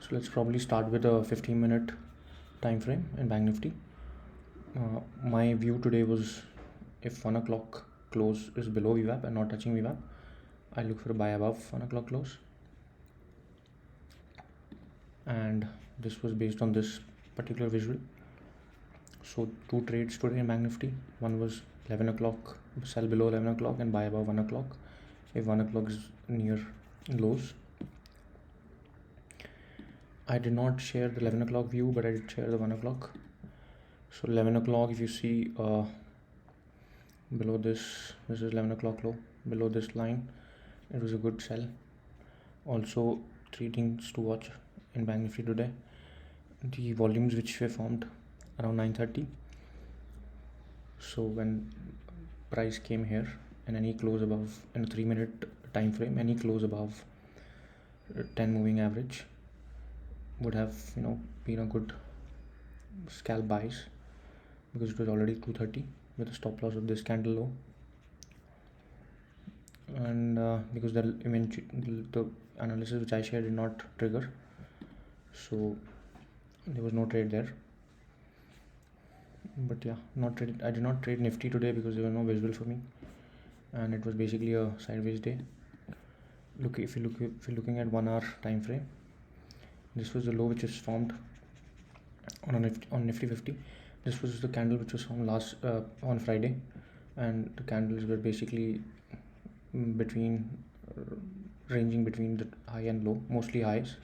So let's probably start with a 15-minute time frame in Bank Nifty. My view today was if 1 o'clock close is below VWAP and not touching VWAP, I look for a buy above 1 o'clock close. And this was based on this particular visual. So two trades today in Bank Nifty. One was 11 o'clock, sell below 11 o'clock and buy above 1 o'clock if 1 o'clock is near lows. I did not share the 11 o'clock view, but I did share the 1 o'clock. So 11 o'clock, if you see below this is 11 o'clock low, below this line, it was a good sell. Also, three things to watch in Bank Nifty today: the volumes which were formed around 9:30. So when price came here and any close above in a 3-minute time frame, any close above 10 moving average would have been a good scalp buys, because it was already 230 with a stop loss of this candle low, and because the analysis which I shared did not trigger, so there was no trade there. But yeah, I did not trade Nifty today because there was no visual for me, and it was basically a sideways day. If you're looking at 1 hour time frame, this was the low which is formed on Nifty 50. This was the candle which was formed on Friday, and the candles were basically ranging between the high and low, mostly highs.